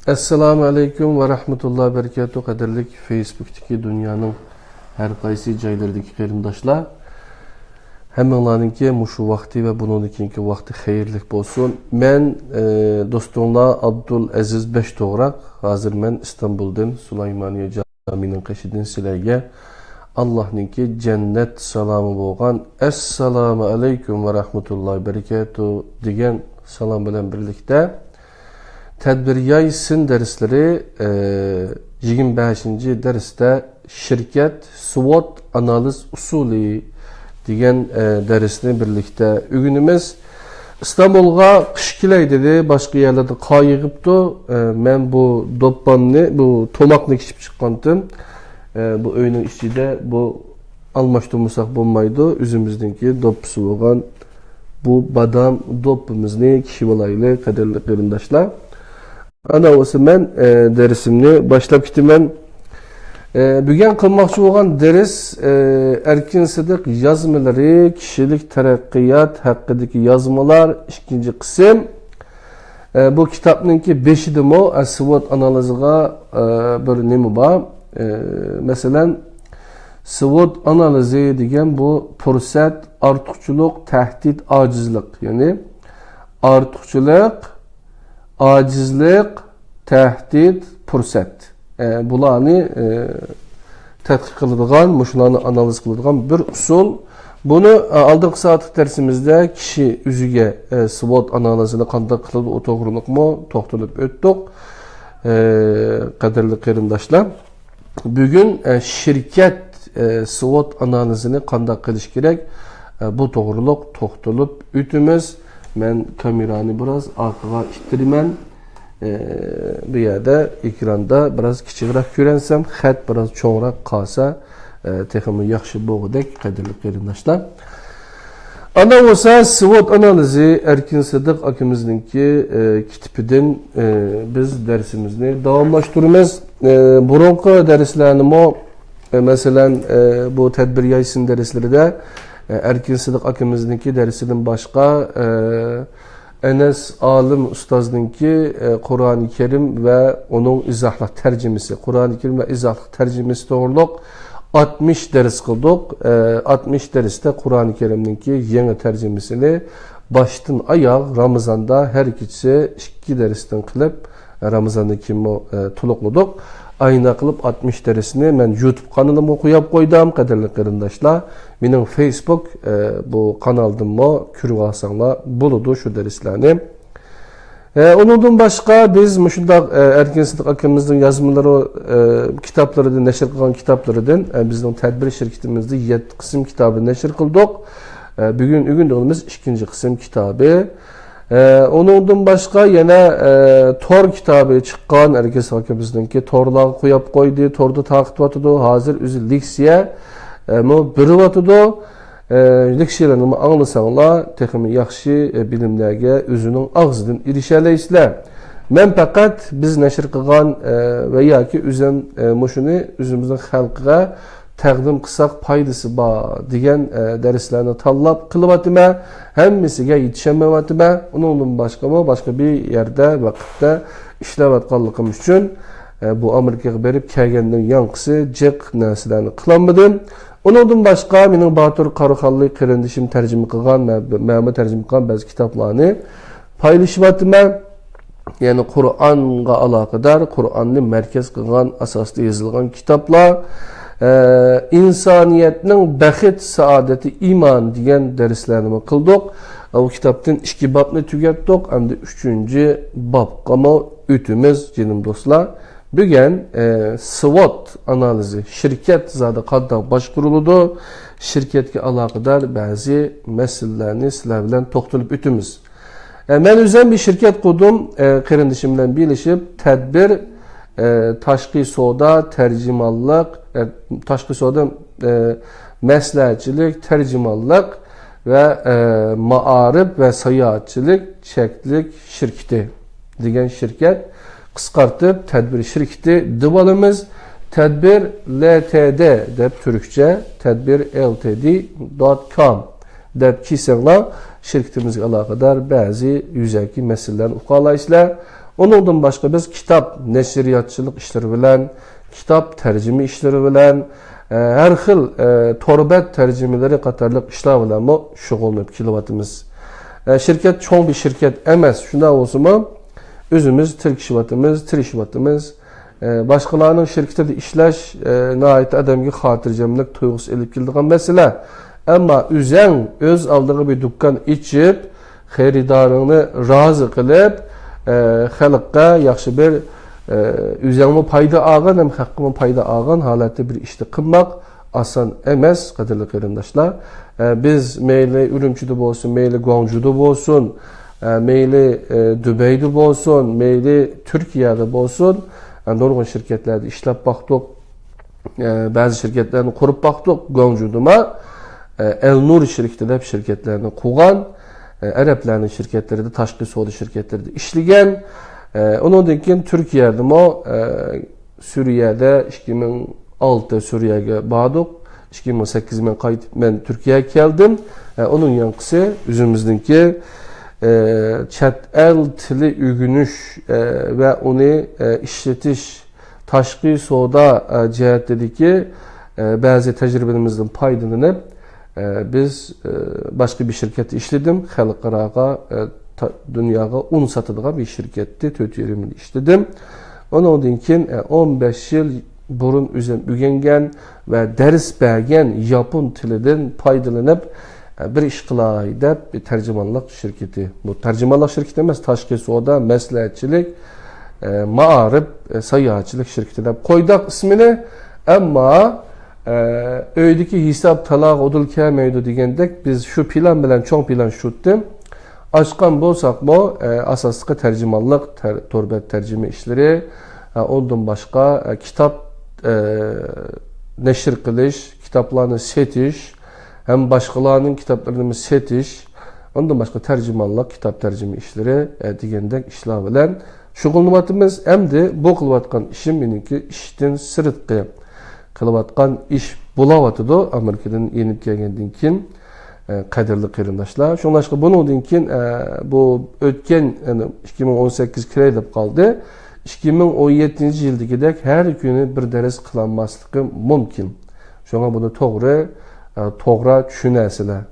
Assalamu alaikum ve rahmetullahi ve berekatuhu. Qadirlik Facebook'taki dünyanın her qaysi joylaridagi qarindoshlar. Hammalarninki mushu vaqti ve bununki vaqti xayrlik bo'lsin. Men do'stumlar Abdul Aziz Beshto'g'raq. Hozir men Istanbuldan Sulaymoniya jamining qashidan sizlarga Allohninki jannat salomi bo'lgan assalomu alaykum ve rahmetullahi ve berekatuhu degan salom bilan birlikda Tədbir sin dərsləri 25-ci dərsdə şirkət SWOT analiz usulü degan dərsni birlikdə öyrənimiz. İstanbul'a qış kelaydi, başqa yerlərdə qayıqıbdı. Mən bu doppanni, bu tomaqni kişib çıxqandım. Bu öyünün içində bu almaşdırmasaq bo'lmaydi. Özümüzdənki doppusu bo'lgan bu badam doppumuzni kişib olaylı, qadirli qarindoshlar. Ana olsa men dersimni başlap kitimen. Bugün kılmakçı olan ders Erkin Sıdık yazmaları, kişilik terakkiyat hakkındaki yazmalar, ikinci kısım. Bu kitapnınki 5'idi o, SWOT analiziga bir nemi var. Mesela SWOT analizi degen bu fursat, artıqçılık, tehdit, acizlik. Yani artıqçılık, acizlik, tehdit, fursat. Bularni tədqiq qılınğan, muşularni analiz qılınğan bir usul. Bunu aldıq saatlik dersimizde kişi üzüge SWOT analizini qanday qılıb o toğruluqmu toxtulup ötdük. Qadirli qarindoshlar. Bugün şirket SWOT analizini qanday qilish kerak bu toğruluq toxtulup ötümüz. Men kamerani biraz arkaga ittirimen. Bu yerde ekranda biraz kichikroq ko'ransam, xat biraz cho'ngroq qolsa, texmi yaxshi bo'lgudek, qadirli qarindoshlar. Ana bo'lsa SWOT analizi Erkin Sıdık akimizningki kitobidan biz darsimizni davomlashtiramiz. Burunqi darslarni masalan bu tadbir yaysin darslarida Erkin Sıdık akimizningki dersinden başka Enes Alim Ustazdınki Kur'an-ı Kerim ve onun izahlı tercümesi, Kur'an-ı Kerim ve izahlı tercümesi doğruluk 60 ders kıldık. 60 derste Kur'an-ı Kerim'deki yeni tercümesini baştan ayak Ramazan'da her ikisi 2 dersten kılıp Ramazan'daki tulukladık. Ayna kılıp 60 dersini ben YouTube kanalımı koyup koydum. Qadirli qarindoshlar. Benim Facebook bu kanalımı kürü alsanlar buludu şu derslerini. Ondan başka biz müşunda Erkin Sıdık akimizin yazmaları kitaplarından neşir kılan kitaplarından bizden tedbir şirketimizde 7 kısım kitabı neşir kıldık. Bugün de 2. kısım kitabı. Ondan başka yine Tor kitabı çıkan Erkin Sıdık akimizdeki Torlar koyup koydu, Torda takip atıdı. Hazır üzü liksiye bir atıdı. Leksiyalarını anlasanlar, texmi yaxshi bilimlarga özünün ağzıdan erişələysizlər. Men faqat biz nəşr qılğan və ya ki özün məşunu özümüzün xalqıga təqdim qısaq faydası var degan dərslərini tanlab qılıbatıma, həmmisiga yetişəməvatıma, ondan başqa bir yerdə vaqtda işləvatqanlığım üçün bu Amerikaya berib kəlgəndən yanqısı cıq nərsələrini qılanmadım. Ondan başqa mening Batur Qaruxanlı qarindishim tərcümə qılğan, mənim tərcümə qılğan bəzi kitablarını paylaşıvatıma. Yəni Qur'anğa əlaqədar, Qur'anni mərkəz qılğan, əsasda yazılğan kitablar, insaniyyətin bəxit, saadəti, iman degan dərslərini qıldıq. O kitabdan 2 babni tügətdik, həm də 3-cü babqa ötümüz canım dostlar. Bugün SWOT analizi, şirket zaten qanday başquruludu, şirketga aloqador bazı meselelerini sizlar bilan to'xtalib o'tamiz. Men o'zim bir şirket qurdum, qarindishim bilan birlashib, tadbir, tashqi savdo, tarjimonlik, tashqi savdo, maslahatchilik, tarjimonlik ve maarif ve sayohatchilik cheklik shirkati degan shirkat. Qısqartıb tədbir şirketi divalımız tədbir LTD deb Türkçe tədbir ltd.com deb kiysanglar, şirketimizga alaqadar bazı yüzaki meselelerni uqalaysizlar. Onundan başqa biz kitap neşriyatçılık işleri bilen, kitap tercüme işleri bilen, her xil torbat tercümeleri qatarlıq işler bilen mi şug'ullanıp kelyapmiz. Şirket çoğun bir şirket emas, şunda olsunmu özümüz tirişiyapmiz. Başqalarının şirketinde işlash nəhayət adamga xotirjamlik tuyg'usi elib keladigan mesele. Ama o'zing öz aldığı bir dükkan içip, xaridorini razı qilib, xalqqa yaxshi bir o'zingmi payda olgan ham haqqimi payda olgan holatda bir ishni qilmoq oson emas, qadrli qarindoshlar. Biz mayli Urumchida bo'lsin, mayli Guangzhouda bo'lsin, mayli Dubayda bo'lsin, mayli Turkiyada bo'lsin, nurg'un shirkatlarda ishlab boqdik. Ba'zi shirkatlarni qurib boqdik. Guangzhouda El-Nur şirketi deb şirketlerini qurgan, Araplarning şirketlerida, tashqi savdo şirketlerida ishlagan. Ondan keyin Turkiyada Suriyada 2006 Suriyaga bordik. 2008 men qaytib men Turkiyaga keldim. Onun yanqısı o'zimizningki chet el tili o'rganish va uni ishlatish tashqi savdo jihatidagi ba'zi tajribamizdan foydalanib biz başka bir şirkette işledim. Xalqaraga, dünyaga un satadigan bir şirketde 4 yerimde işledim. Ondan keyin 15 yıl burun o'zim o'rgangan va dars bergan yapon tilidan foydalanib bir ish qilay deb bir tarjimonlik şirketi. Bu tarjimonlik şirketi emas, tashqi savdo, maslahatchilik, ma'arif, sayohatchilik şirketi deb qo'ydik ismini. Ammo öydeki hesap talaq odul kelmaydi degandek biz şu plan bilan cho'ng plan shutdim. Açqan bo'lsaqmi asosli tarjimonlik, torbat tarjima ishlari, ondan boshqa kitap nashr qilish, kitaplarni setish, hem boshqalarning kitaplarını setish, ondan boshqa tarjimonlik, kitap tarjima ishlari degandek ishlar bilan shug'ullanyapmiz. Endi bu qilayotgan ishim meniki ishdan sirtqi qilayotgan ish bo'layotidu. Amerikadan yenib kelgandan keyin qadrli qarindoshlar. Shunlashqa bundan keyin bu o'tgan 2018 kiray deb qoldi. 2017-yildagidek har kuni bir dars qilinmasligi mumkin. Shunga buni to'g'ri tushunasizlar.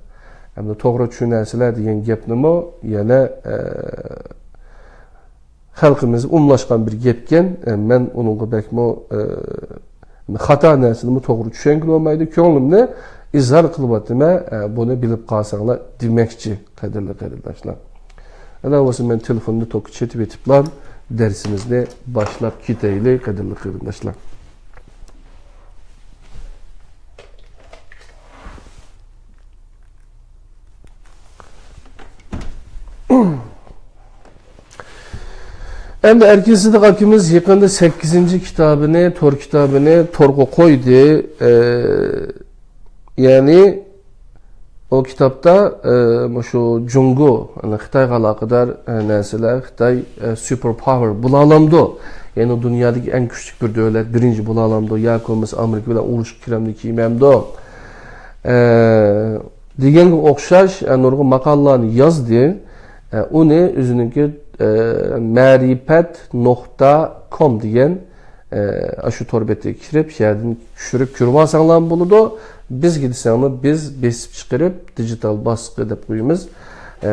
Hamda to'g'ri tushunasizlar degan gapnimi yana xalqimiz umlashgan bir gapken. Men uningga bakmo xato narsani to'g'ri tushungan olmaydi. Ko'nglimni izhor qilyapman. Buni bilib qolsanglar demoqchi, qadrli qarindoshlar. Ana o'zi men telefonni to'qib chetib etibman. Dersimizni başlap ketaylik, qadrli qarindoshlar. Endi Erkin Sidiq akimiz yaqinda 8 kitabını, Tor kitabını torga qo'ydi. Yani o kitapta şu Jungo, Xitoyga aloqador narsalar, Xitoy superpower bo'lalamdi. Yani dunyodagi eng kuchli bir davlat, birinchi bo'lalamdi, yoki bo'lmasa Amerika bilan urush kiramdi kiymamdi. Deganga o'xshash nurg'un maqolalarni yozdi. Uni o'ziningki marifat.com degan shu torbetga kirib, yerdan tushirib ko'rib olsanglar bo'ladi. Biz gitsangmi biz besib chiqarib digital bosqi deb qo'yamiz.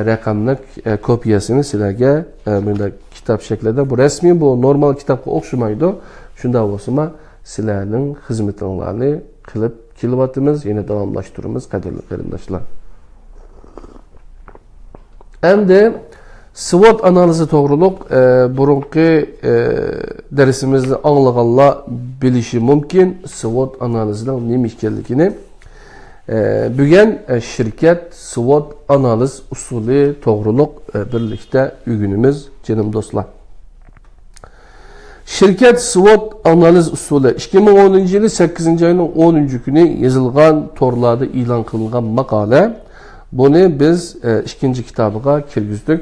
Raqamlik kopiyasini sizlarga bunda kitob shaklida, bu rasmiy, bu normal kitobga o'xshamaydi. Shunda bo'lsa, sizlarning xizmatinglarni qilib kelyapmiz, yana davomlashtiramiz, qadrli qarindoshlar. Endi SWOT analizi to'g'riliq burunqi darsimizni anglaganlar bilishi mumkin. SWOT analizining nima ekanligini. Bugun shirkat SWOT analiz usuli to'g'riliq birlikda o'rganamiz, jinim do'stlar. Shirkat SWOT analiz usuli 2010-yili 8-oyning 10-kuni yozilgan, torlarda e'lon qilingan maqola. Buni biz ikinci kitobiga kirgizdik.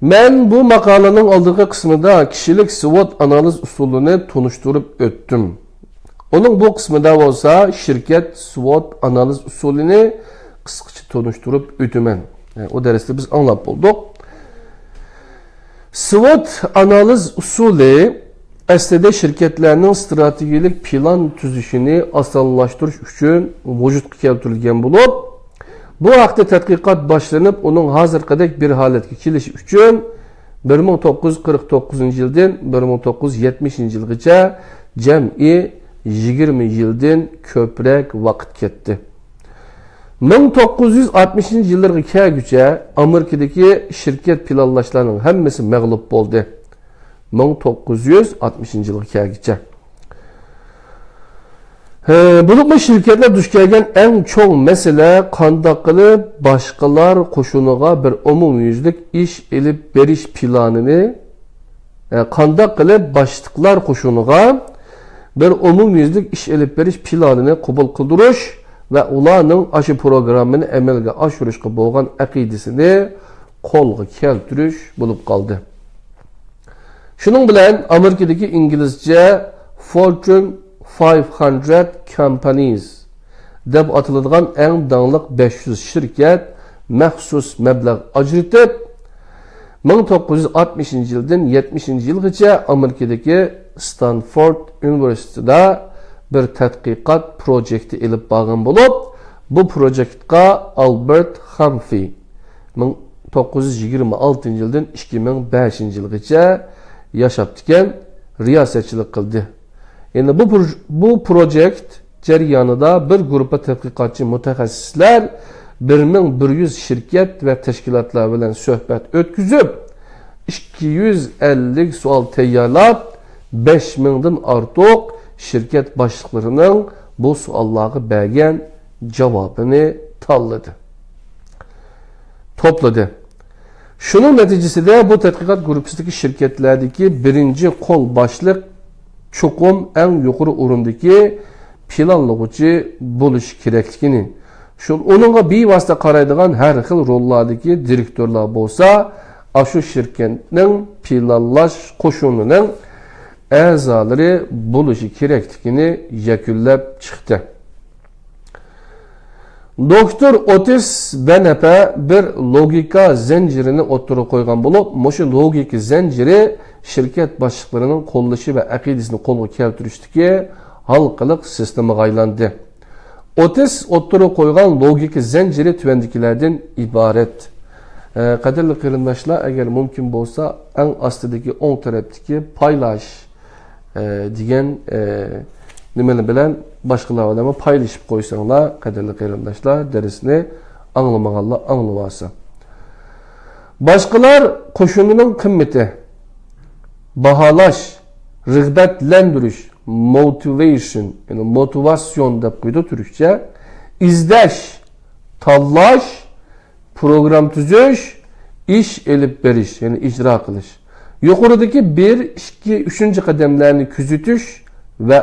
Men bu maqolaning oldingi qismida kishilik SWOT analiz usulini tunishtirib o'tdim. Onun bu qismida bo'lsa shirkat SWOT analiz usulini qısqacha tonuşturup ötümen. O derste biz anlap bulduk. SWOT analiz usulü aslında şirketlerinin stratejik plan tüzüşünü asanlaştırış üçün vücutga keltirilgan bulup, bu haqda tadqiqot başlanıp, onun hazırkadek bir haletga kelishi üçün 1949 yıldan 1970 yılgacha cem'i 20 yıldan köprek vakit ketdi. 1960 yıllarga kelguncha Amerikadagi şirket planlashlarning hammasi mag'lub bo'ldi. 1960 yılga kelguncha. Buluklu şirketler duş kelgan en çok mesele qanday qilib boshqalar qo'shiniga bir umumyuzlik ish elib berish planini, qanday qilib boshliqlar qo'shiniga bir umumyuzlik ish elib berish planini qabul qildirish ve ularning aşı programını amalga oshirishga bo'lgan aqidasini qo'lga keltirish bo'lib qoldi. Shuning bilan Amerikadagi İngilizce Fortune 500 companies deb atiladigan eng dangliq 500 şirket maxsus mablag' ajratib 1960 yildan 70 yilgacha Amerikadagi Stanford Universitetida bir tadqiqot projekti elib borgan bo'lib, bu projektga Albert Humphrey 1926 yildan 2005 yilgacha yashab riyosatchilik qildi. Yani bu projekt jarayonida bir guruh tadqiqotchi mutaxassislar 1100 şirket ve teşkilatlar bilan suhbat o'tkazib, 250 savol tayyorlab, 5000 dan ortiq şirket boshliqlarining bu savollarga bergan javobini topladı. Şunun neticesinde bu tadqiqot guruhidagi şirketlardagi birinci qo'l boshliq cho'qim en yuqori o'rindagi planlovchi bo'lish kerakligini, onunla bevosita qaraydigan har xil rollardagi direktorlar bo'lsa, shu shirkatning planlash qo'shinining a'zolari bo'lishi kerakligini yakunlab chiqdi. Doktor Otis Benepe bir logika zincirini o'ttirib qo'ygan bo'lib, mushu logika zinciri şirket boshliqlarining qo'llashi va aqidasini qo'lga keltirishdagi halqaliq sistemaga aylandi. Otis o'ttirib qo'ygan logika zinciri tuvandikilardan iborat. Qadrli qarindoshlar, agar mumkin bo'lsa, eng ostidagi o'ng tarafdagi paylash degan nimani bilan boshqalar bilan paylaşıp qo'ysanglar, qadrli qarindoshlar, darsni anglamaganlar anglab olsa. Boshqalar qo'shinining qimmati, bahalash, rag'batlantirish, motivation, yani motivasyon deb qo'ydi turkcha, izlash, tanlash, program tuzish, ish elib berish, yani ijro qilish. Yuqoridagi 1, 2, 3 qadamlarni kuzatish ve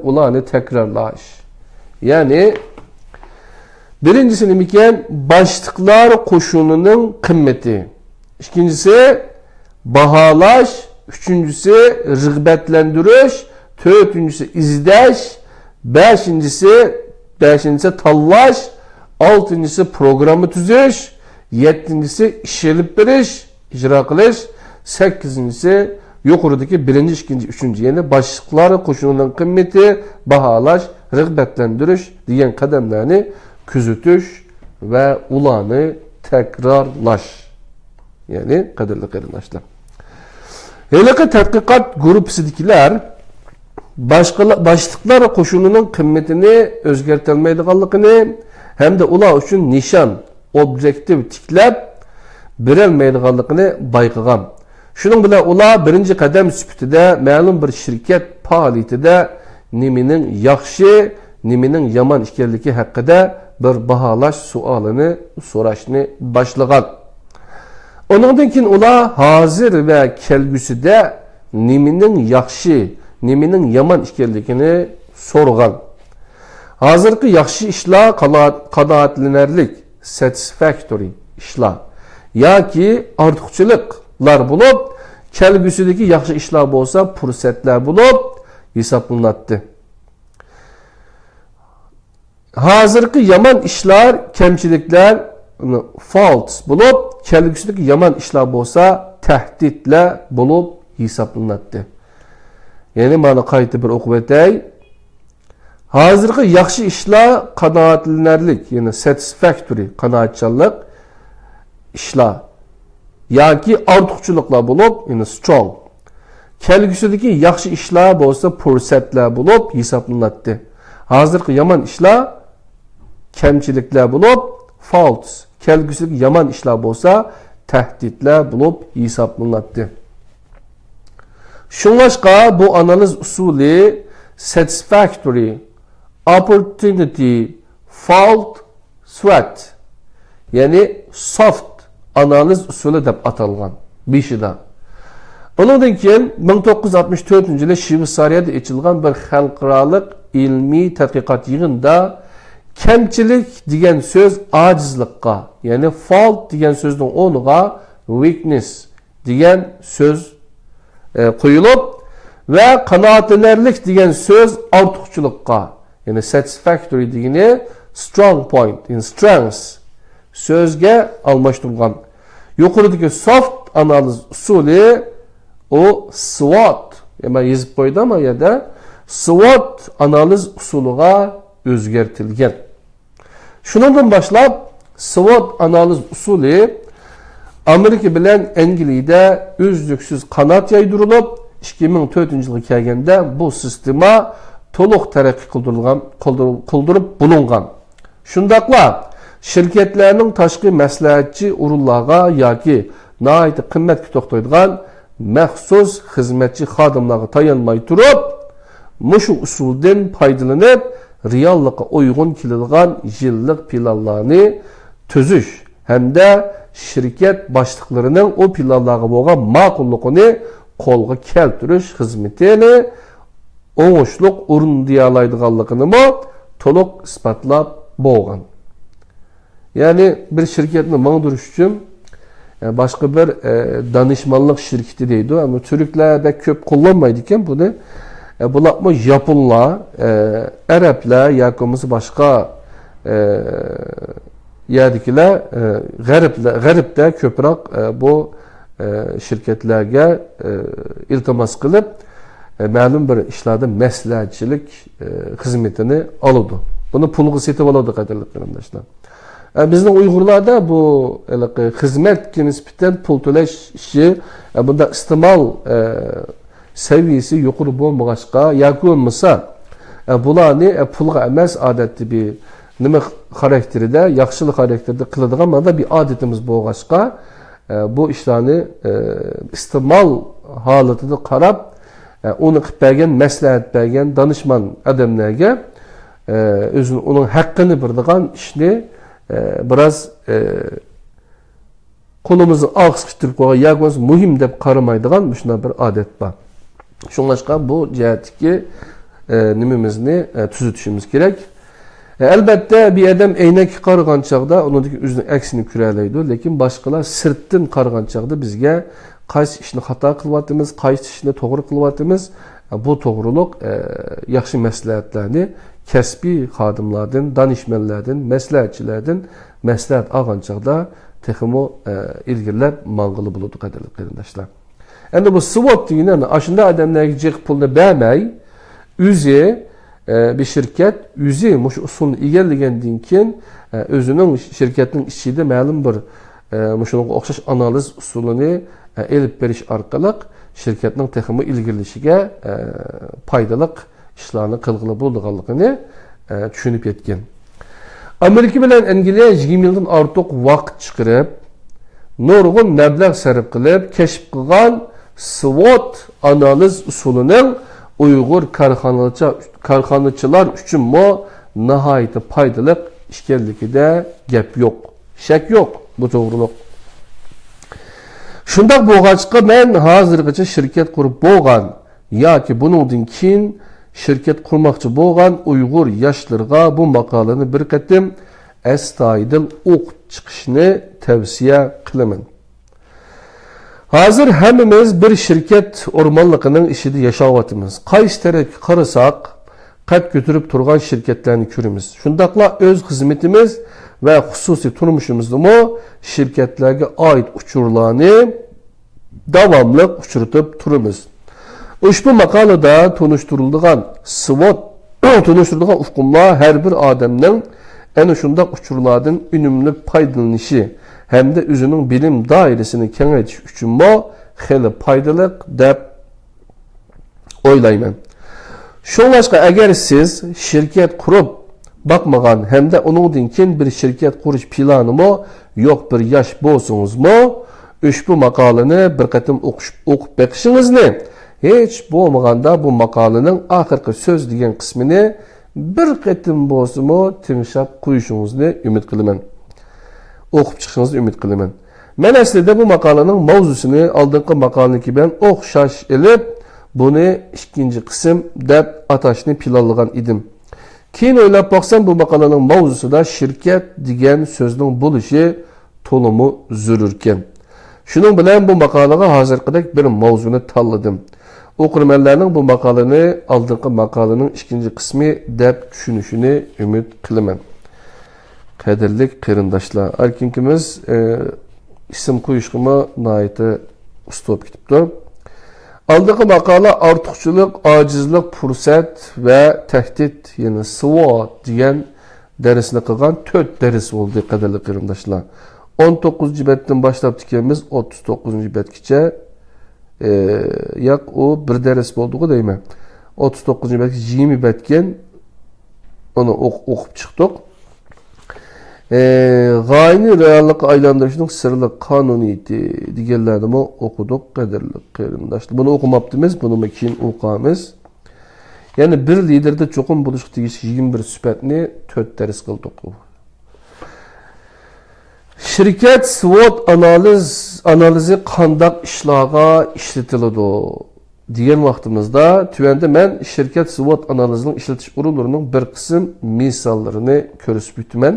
ularni tekrarlash. Yani birincisi nimiken boshliqlar qo'shinining qimmati, ikincisi bahalash, üçüncüsü rag'batlantirish, dördüncüsü izlash, beşincisi tanlash, altıncısı programı tuzish, yettincisi ish elib berish, ijro qilish, sakkizincisi yuqoridagi birinci, ikinci, üçüncü, yani boshliqlar qo'shinining qimmati, bahalash, rag'batlantirish degan qadamlarni kuzatish ve ularni tekrarlash. Yani qadrli qarindoshlar. Heliqi tadqiqot guruhisidagilar boshliqlar qo'shinining qimmatini o'zgartirmaydiganligini hamda ular uchun nishon, obyektiv tiklab berolmaydiganligini bayqagan. Shuning bilan ular birinchi qadam sifatida ma'lum bir shirkat faoliyatida nimaning yaxshi, nimaning yomon ekanligi haqida bir baholash savolini so'rashni boshlagan. Ondan keyin ular hozir va kelgusida nimaning yaxshi, nimaning yomon ekanligini so'ragan. Hozirgi yaxshi ishlar qanoatlanarlik, satisfactory ishlar yoki ortiqchiliklar bo'lib, kelgusidagi yaxshi ishlar bo'lsa, fursatlar bo'lib hisoblanadi. Hazırki yaman işler, kemçilikler faults bulup, kelgüsüdeki yaman işler bolsa tehditle bulup hesaplanatdı. Yani mana qayta bir okup etay. Hazırki yaxşı işler kanaatlanarlik, yani satisfactory, kanaatçanlık işler. Yoki ortiqchiliklar bulup, yani strong. Kelgüsüdeki yaxşı işler bolsa fursatlar bulup hesaplanatdı. Hazırki yaman işler kemçilikler bulup faults. Kelgüsüdeki yaman işler bolsa tehditler bulup hesaplanatdı. Şunlaşqa bu analiz usulü satisfactory, opportunity, fault, threat. Yani soft analiz usulü deb atalgan. Beşida. Ondan keyin 1964-yilda Shveysariyada ochilgan bir xalqarалық ilmiy tadqiqot yig'inida kemchilik degan so'z ojizlikqa, ya'ni fault degan so'zning o'rniga weakness degan so'z qo'yilib va qanoatlanarlik degan so'z ortiqchilikqa, ya'ni satisfactory degani strong point, in strength so'zga almashtirilgan. Yuqoridagi soft analiz usuli o SWOT, ben yazıp koydum ama ya da SWOT analiz usulüga özgertilgen. Şundan başlap SWOT analiz usulü Amerika bilen Angliyada özlüksüz kanat yaydırılıp 2004 yılga kelgende bu sistema to'liq taraqqiy qildirib bulungan. Şundaqla şirketlerinin tashqi maslahatchi o'rinlarga yoki nihoyatda qimmatga to'xtaydigan məxsus xizmetçi xadimlarga tayanmay turib, mushu usuldan foydalanib, reallikqa uygun keladigan yillik planlarni tuzish hamda shirkat boshliqlarining o planlarga bo'lgan ma'qulligini qo'lga keltirish xizmatini o'ng'ishliq o'rinlay oladiganligini to'liq isbotlab bo'lgan. Ya'ni bir shirkatni mangdirish uchun başka bir danışmanlık şirketi deydi ama Türkler pek köp kullanmaydı iken bunu. Bular mı Japonlar, Araplar, yakımız başka yerdekiler, garipler köprak bu şirketlerge iltimas kılıp ma'lum bir işlerde məsləhətçilik hizmetini alıdı. Bunu pulgu setib aladı qadirli qarindoshlar. Bizning Uyg'urlarda bu xizmatga nisbatan pul to'lash ishi bunda iste'mol seviyesi yuqori bo'lmag'achqa yoki bo'lmasa bularni pulga emas odatda bir nima xarakterida, yaxshilik xarakterida qiladigan mana bir odatimiz bo'lg'achqa bu ishlarni iste'mol holatida qarab uni qilib bergan, maslahat bergan danishmon odamlarga o'zining uning haqqini beradigan ishni biraz kolumuzu ağız sıkıştırıp koyga yakmaz mühim deb qaramaydigan şuna bir adet var. Şunlaşqa bu cihetki nimimizni tuzutishimiz kerak. Elbette bir adam eynek qaragan chaqda uningki o'zining aksini ko'ralaydi, lekin boshqalar sirtdan qaragan chaqda bizga qaysi ishni xato qilyapmiz, qaysi ishni to'g'ri qilyapmiz, bu to'g'riliq yaxshi maslahatlarni kəsbi xadimlardan, danışmanlardan, məsləhətçilərdən məsləhət alğan çağda texmo ilgirləb manğılı buludu qadirli qarindoshlar. Endi bu SWOT deyilən aşında adamlarga jiq pulni bermay, o'zi bir şirket o'zi mush usulni egallagandan keyin o'zining shirkatning ichida ma'lum bir mushunga o'xshash analiz usulini elib berish orqali shirkatning texmo ilgirlishiga foydali işlerini qilg'ili bo'lganligini tushunib yetgan. Amerika bilan Angliya 20 yildan ortiq vaqt chiqarib, nurg'un mablag' sarf qilib, kashf qilgan SWOT analiz usulining Uyg'ur korxonachilar uchun nihoyatda foydali ekanligida gap yo'q, shak yo'q, bu to'g'riliq. Shundoq bo'lg'achqa men hozirgacha shirkat qurib bo'lgan yoki buningdan keyin şirket kurmakçı bo'lgan Uyg'ur yoshlarga bu maqolani bir qatim astoydil o'qib chiqishni tavsiya qilaman. Hozir hammamiz bir shirkat o'rmonligining ishida yashayapmiz. Qaysi tarafga qarasak, qad ko'tarib turgan şirketlarni ko'ramiz. Shundaqla o'z xizmatimiz va xususiy turmushimizda şirketlarga oid uchurlarni davomli uchirtib turamiz. Ushbu maqolada tunishtirilgan SWOT tunishtirilgan uqumlar har bir odamning ana shunday uchurlardan unumli foydalanishi hamda o'zining bilim doirasini kengaytirish uchun xeli foydali deb o'ylayman. Shunlashqa agar siz shirkat qurib bakmagan hamda uningdan keyin bir shirkat qurish planimi yo'q bir yosh bo'lsingizmi, ushbu maqolani bir qatim o'qib beqishingizni hech bo'lmaganda bu maqolaning oxirgi so'z degan qismini bir qatim bo'lsa-mu tinglab qo'yishingizni umid qilaman. O'qib chiqishingizni umid qilaman. Men aslida bu maqolaning mavzusini oldingi maqolniki bilan o'xshash elib, buni ikkinchi qism deb atashni planlagan edim. Keyin o'ylab baksam bu maqolaning mavzusida shirkat degan so'zning bo'lishi to'liq zarur ekan. Shuning bilan bu maqolaga hozirgidek bir mavzuni tanladim. O'qirmanlarning bu maqolani oldingi maqolaning ikkinchi qismi deb tushunishini umid qilaman. Qadrli qarindoshlar, erkinkimiz ism qo'yishga nihoyatda usta bo'lib ketibdi. Oldingi maqola ortiqchilik, ojizlik, fursat va tahdid, ya'ni SWOT degan darsni qilgan 4 dars bo'ldi, qadrli qarindoshlar. 19 betdan boshlab tikamiz 39 betgacha yo'q u bir dars bo'ldi-ku deyman. 39 betga 20 betgan uni o'qib chiqdik. G'ayni reallikqa aylantirishning sirli qonuniyati deganlarni o'qidik, qadrli qarindoshlar. Buni o'qimabdimiz, buni keyin o'qamiz. Ya'ni bir liderda cho'qim bo'lish tegishli 21 sifatni 4 dars qildik. Şirket SWOT analizi qandaq ishlarga ishlatiladi degan vaqtimizda tuvanda men shirkat SWOT analizining ishlatish usullarining bir qism misollarini ko'rsatib o'taman.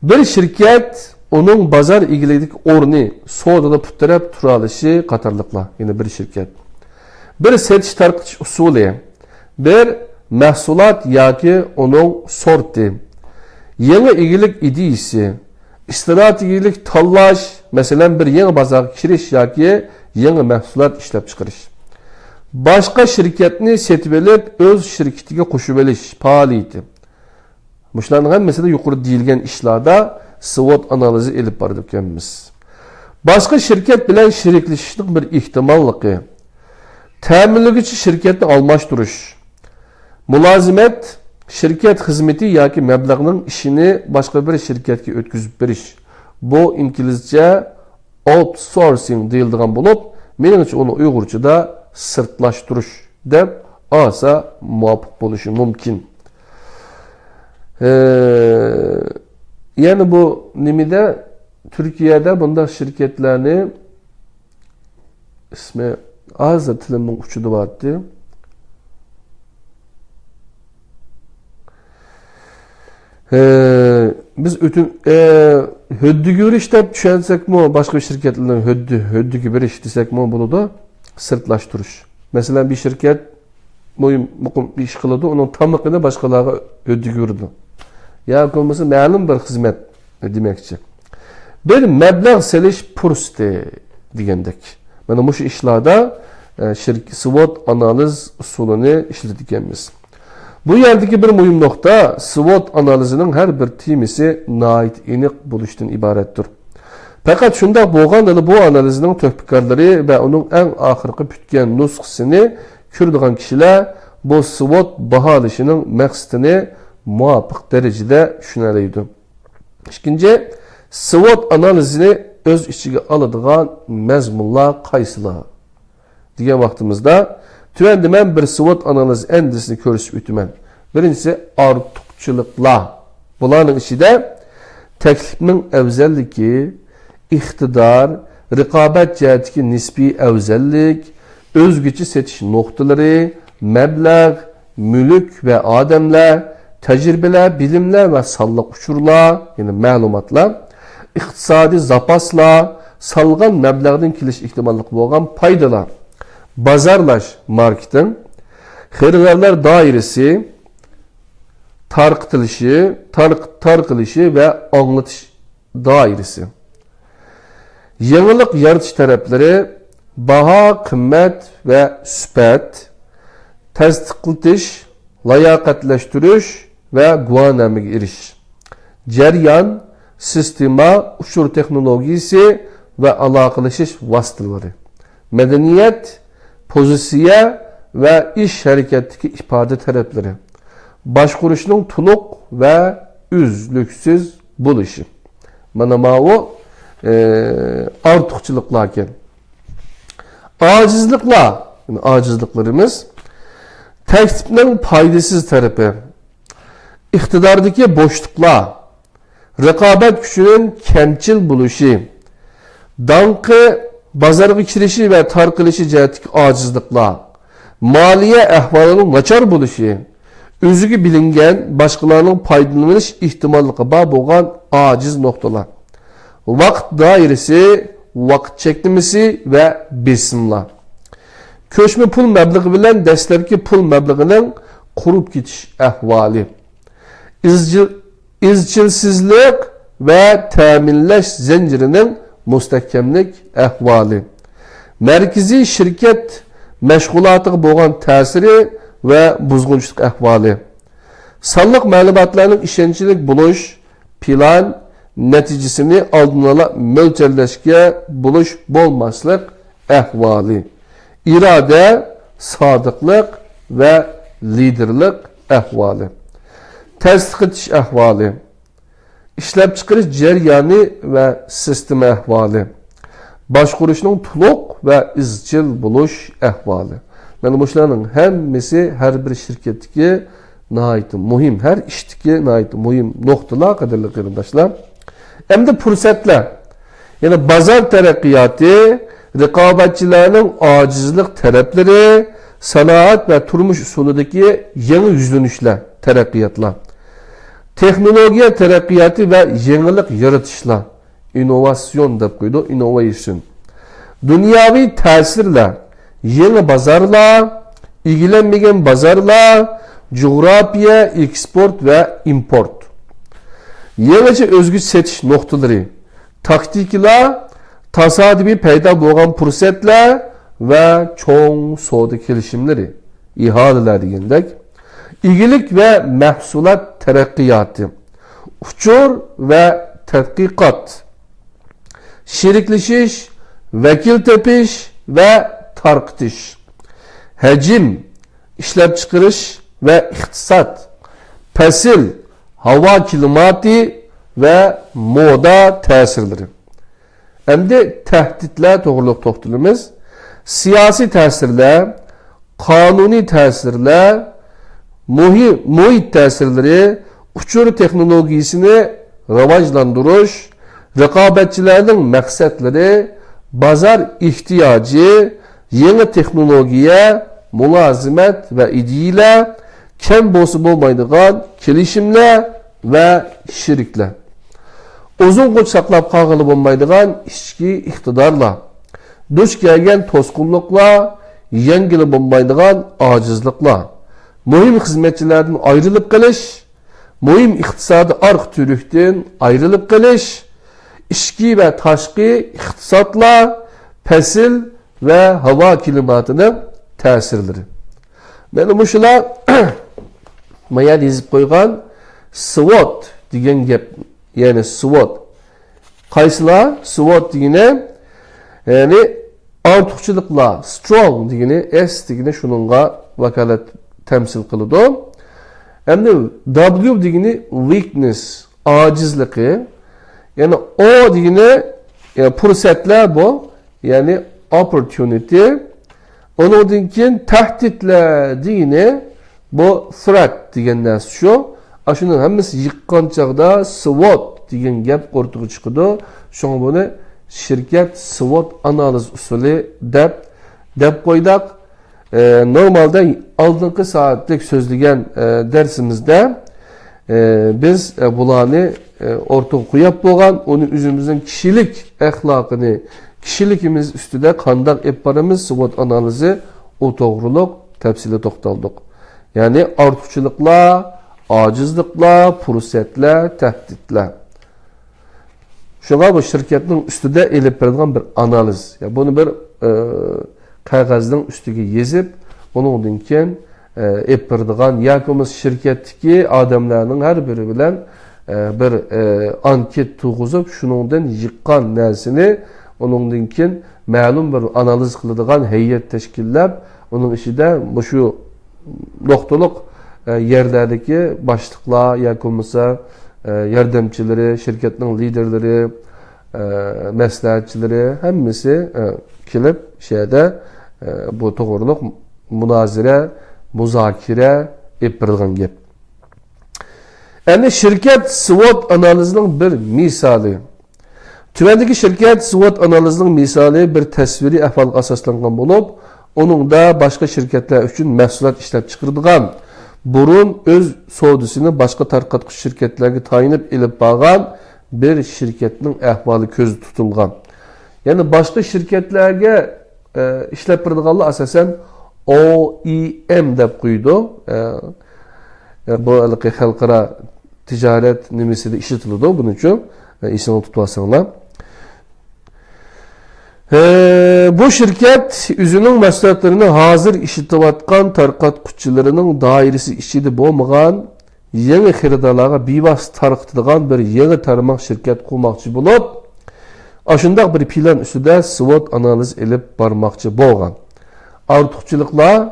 Bir shirkat uning bozor egiligidagi o'rni, savdoda putarab tura olishi qatorliqlar, ya'ni bir shirkat. Bir setish tarqitish usuli, bir mahsulot yoki uning sorti, yangi egilik ideyasi, strategik tanlash, masalan bir yangi bozorga kirish yoki yangi mahsulot ishlab chiqarish. Boshqa shirkatni setib olib, o'z shirkatiga qo'shib olish faoliyati. Bularning hammasida yuqori deyilgan ishlarda SWOT analizi elib borib ekanmiz. Boshqa shirkat bilan sheriklashishning bir ehtimolligi, ta'minlovchi shirkatni almashtirish, mulozimat shirkat xizmati yoki mablag'ning ishini boshqa bir shirkatga o'tkazib berish. Bu inglizcha outsourcing deyiladigan bo'lib, meningcha uni uyg'urchada sirtlashtirish deb olsa muvofiq bo'lishi mumkin. Yani bu nimida Türkiye'de bunda şirketlerini ismi hozir tilimning uchida bordi. Biz ötün höddügü bir iş deb tushunsak-mi, boshqa shirkatlarning höddügü bir ish desak-mi bo'ladi, sirtlashtirish. Masalan, bir shirkat muqim bir ish qiladi, uning tamliqini boshqalarga höddügü urdi. Ya bo'lmasa ma'lum bir xizmat demakchi. Bir mablag' selish fursati degandek. Mana bu ishlarda shirkat SWOT analiz usulini ishlatyapmiz. Bu yerdagi bir muhim nokta SWOT analizining har bir temisi nihoyat aniq bo'lishdan iboratdir. Faqat shunday bo'lganda bu analizning tadbiqkorlari va uning eng oxirgi bitgan nusxasini ko'radigan kishilar bu SWOT baholashining maqsadini muvofiq darajada tushunadi. Ikkinchi, SWOT analizini o'z ichiga oladigan mazmunlar qaysilar degan vaqtimizda tuvanda men bir SWOT analiz endisini ko'rsatib o'taman. Birinchisi ortiqchiliklar. Bularning ichida taklifning afzalligi, iqtidor, raqobat jihatdagi nisbiy afzallik, o'zgacha setish nuqtalari, mablag', mulk va odamlar, tajribalar, bilimlar va sonliq uchurlar, ya'ni ma'lumotlar, iqtisodiy zapaslar, salgan mablag'dan kelish ehtimolli bo'lgan foydalar, bozorlash, marketing, Xərilərlər dairesi, tarqılışı ve anlatış dairesi. Yenilik yaratış tarafları, baha, kıymet ve sübət, təsdiqletiş, layaqətləşdiriş ve guanəmə eriş. Ceryan, sistema, uçur teknolojisi ve alakalaşış vasıtaları. Medeniyet, pozisiya ve iş hareketdeki ifade tarafları. Başquruşunun tuluq ve üzlüksüz buluşu. Mana o artıqçılıqlarken. Acizliklarımız təksiblərin faydasız tarafı. İktidardaki boşluklar, rekabet gücünün kemçil buluşu, dankı, bazarga kirişi ve tarqılışı cəhətdəki acizliklar, maliye ahvalının naçar buluşu, özüge bilingen başkalarının faydalanış ihtimallıqı bar boğan aciz noktalar. Vaqt dairesi, vaqt çeklimisi ve besimler. Köşme pul məbləği bilen dəstəbki pul məbləğinin qurup getiş ahvali. İzçilsizlik ve teminleş zincirinin müstehkemlik ahvali. Merkezi şirket meşgulatığı boğan tesiri ve buzgunçluk ahvali. Sanlıq məlumatlarının işençilik buluş, plan, neticesini aldınala mölçerleşke buluş bolmaslık ahvali. İrade, sadıklık ve liderlik ahvali. Təsdiq etiş ahvali, işləp çıxırış ceryanı ve sistem ahvali, başquruşunun tuluq ve izcil buluş ahvali. Yani bunların hemmisi her bir şirketdeki nəhayət mühim, her işdeki nəhayət mühim noktalar qadarlı qardaşlar. Hem de fürsətlər, yani bazar terakkiyatı, rekabetçilerinin acizlik tarafları, sanaat ve turmuş usulüdeki yeni yüzlenişler, terakkiyatlar. Teknolojiya terakkiyatı ve yenilik yaratışlar, inovasyon da koydu, innovation. Dünyavi tesirler, yeni bazarlar, ilgilenmeyen bazarlar, coğrafya, export ve import. Yenice özgü setiş noktaları, taktikler, tasadifi peyda boğan fürsətlər ve çoğun soğudu kelişimleri, ihaleler diyendek. İlgilik ve məhsulat terakkiyatı, uçur ve tədqiqat, şirikleşiş, vekil tepiş ve tarqıtış, həcim, işləp çıxırış ve iktisat, pesil, hava klimati ve moda təsirleri. Hem de tehditler doğruluq toxtulumuz, siyasi təsirlər, kanuni təsirlər, muhit təsirləri, uçur teknolojisini rivajlandırış, rekabetçilerin məqsədləri, bazar ihtiyacı, yeni teknolojiye, mülazimət ve idiyle, kem bozup olmaydığan kelişimler ve şirikler. Uzun qoç saqlab qağılıb olmaydığan işki iktidarla, duş gəlgən tosqunluqla, yengilib olmaydığan acizlikla, mühim hizmetçilerden ayrılıp qilish, mühim iqtisadi arq türükdən ayrılıp qilish, işki ve taşqi iqtisatla, pesil ve hava klimatının təsirleri. Mənim uşular mayal yazıb qoyğan SWOT degan gap, yani SWOT. Qaysılar? SWOT degeni, yani artıqçılıqla, strong degeni, S degeni şununla vakalet temsil kılıdı. Hem de W degeni weakness, acizliği. Yani O degeni, yani fürsətlər bu, yani opportunity. Onun dinkin təhdidlər degeni, bu threat degenden şu. Aşının hemmisi yıqqan çağda SWOT degen gap ortaya çıkıdı. Şoň bunu şirket SWOT analiz usulü dep koydak. Normalde aldığınki saatlik sözlügen dersimizde biz bulanı ortaya koyup boğan, onun üzümüzün kişilik ahlakını, kişilikimiz üstüde kandak yapparımız SWOT analizi o doğruluk tafsili to'xtaldik. Ya'ni ortiqchiliklar, ojizliklar, fursatlar, tahdidlar. Şuna bu şirketning ustida elib beradigan bir analiz. Ya bunu bir qog'ozning ustiga yezib, uningdan keyin elib beradigan yoki şirketdagi odamlarning har biri bilan bir anket tug'izib, shuningdan yiqqan narsani uningdan keyin ma'lum bir analiz qiladigan hay'at tashkillab, uning ichida shu nuqtaliq yerlardagi boshliqlar yoki yardımcıları, şirketning liderleri, maslahatçileri hammasi kelib şeyde bu to'g'riliq munozara, muzokara olib berilgan gap. Endi şirket SWOT analizining bir misoli. Tuvandagi şirket SWOT analizining misoli bir tasviriy ahvolga asoslangan bo'lib, uningda boshqa shirkatlar uchun mahsulot ishlab chiqaradigan burun öz savdosini boshqa tarqatquchi shirkatlarga tayinib elib borgan bir shirkatning ahvoli ko'z tutilgan. Ya'ni boshqa shirkatlarga ishlab beradiganlar asosan OEM deb qo'ydi. Bu xalqaro tijorat nimasida ishlatiladi, buning uchun esingizda tutib olsanglar. Bu şirket özünün mahsulotlarini hazır işletilayotgan tarqatquchilarning doirasi ichida bo'lmagan yangi xaridorlarga bevosita tarqatadigan bir yangi tarmoq shirkat qurmoqchi bo'lib, shunday bir plan ustida SWOT analiz elib bormoqchi bo'lgan. Ortiqchiliklar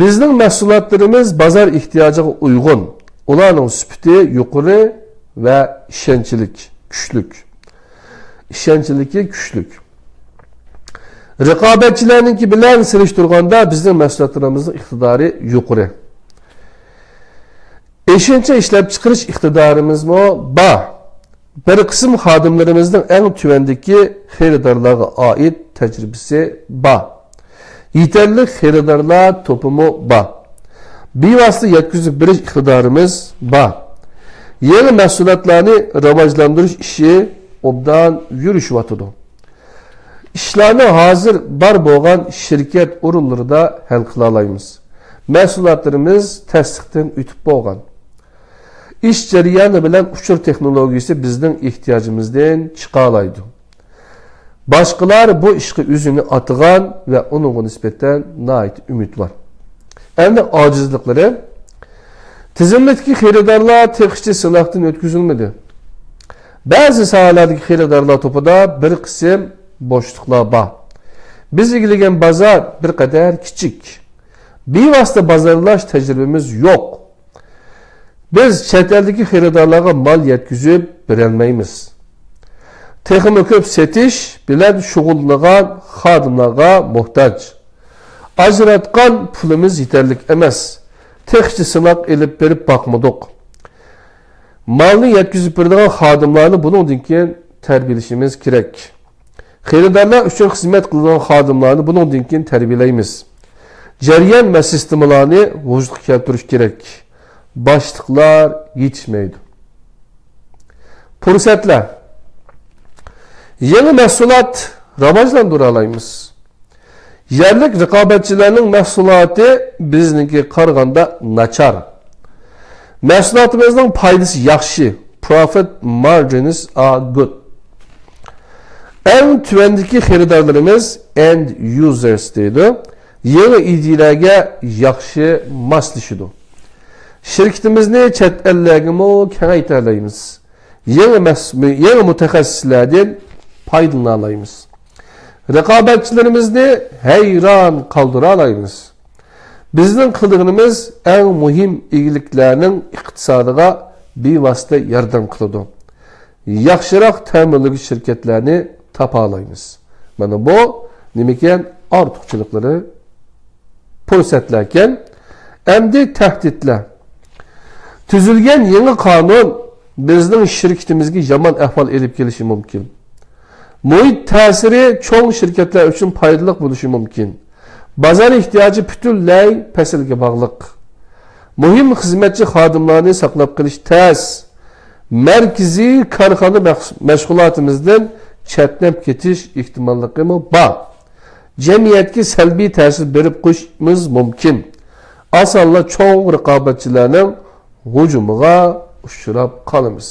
bizning mahsulotlarimiz bozor ehtiyojiga uyg'un, ularning sifati yuqori va ishonchlik kuchli. İşençiliki güçlük. Raqobatchilarniki bilan selishtirganda bizning mahsulotlarimizning iqtidori yuqori. Eshincha ishlab chiqarish iqtidorimizmi bor. Bir qism xodimlarimizning eng tuvandagi xaridorlarga oid tajribasi bor. Yetarli xaridorlar to'pimi bor. Bevosita yetkazib berish iqtidorimiz bor. Yangi mahsulotlarni rivojlantirish ishi obdan yürüşüvatıdı. İşlerini hazır bar bo'lgan şirket o'rinlarida hal qila olamiz. Mahsulotlarimiz tasdiqdan o'tib bo'lgan. İş jarayoni bilan uchur texnologiyasi bizning ehtiyojimizdan chiqa oladi. Boshqalar bu ishga o'zini atgan va uningga nisbatan nihoyat umid var. Endi ojizliklari tizimdagi xaridorlar texnikchi sinovdan o'tkazilmadi. Bazı sahalardaki xaridorlar topida bir qism boşluqlar bor. Biz egillagan bozor bir qadar kichik. Bevosita bozorlash tajribamiz yo'q. Biz chet eldagi xaridorlarga mal yetkazib berolmaymiz. Texnik ko'p setish bilan shug'ullangan xodimlarga muhtoj. Ajratgan pulimiz yetarli emas. Texnikchi sinov elib berib boqmadik. Malni yetkazib beradigan xodimlarni bundan keyin tarbiyalashimiz kerak. Xaridorlar uchun xizmat qiladigan xodimlarni bundan keyin tarbiyalaymiz. Jarayon va sistemalarni vujudga keltirish kerak. Boshliqlar yetishmaydi. Fursatlar. Yangi mahsulot rivojlantira olamiz. Yerlik raqobatchilarning mahsuloti bizniki qaraganda nachar. Mahsulotimizning foydasi yaxshi. Profit margins are good. Eng tuvandagi xaridorlarimiz end users deydi. Yangi ideyalarga yaxshi moslashadi. Shirkatimizni chet ellarga kengaytiramiz. Yangi mutaxassislardan foydalana olamiz. Raqobatchilarimizni hayron qoldira olamiz. Bizning qilganimiz eng muhim egiliklarning iqtisodiga bevosita yordam qiladi. Yaxshiroq ta'minlovchi shirkatlarni topa olamiz. Mana bu nima ekan? Ortiqchiliklari, fursatlar ekan, endi tahdidlar. Tuzilgan yangi qonun bizning shirkatimizga yomon ahvol elib kelishi mumkin. Muhit ta'siri cho'ng shirkatlar uchun foydali bo'lishi mumkin. Bozor ehtiyoji butunlay pasilga bog'liq. Muhim xizmatchi xodimlarni saqlab qolish tez. Markaziy korxona mashg'ulotimizdan chetnab ketish ehtimolligi bor. jamiyatga salbiy ta'sir berib qo'yishimiz mumkin. Asonla cho'ng raqobatchilarning hujumiga uchrab qolamiz.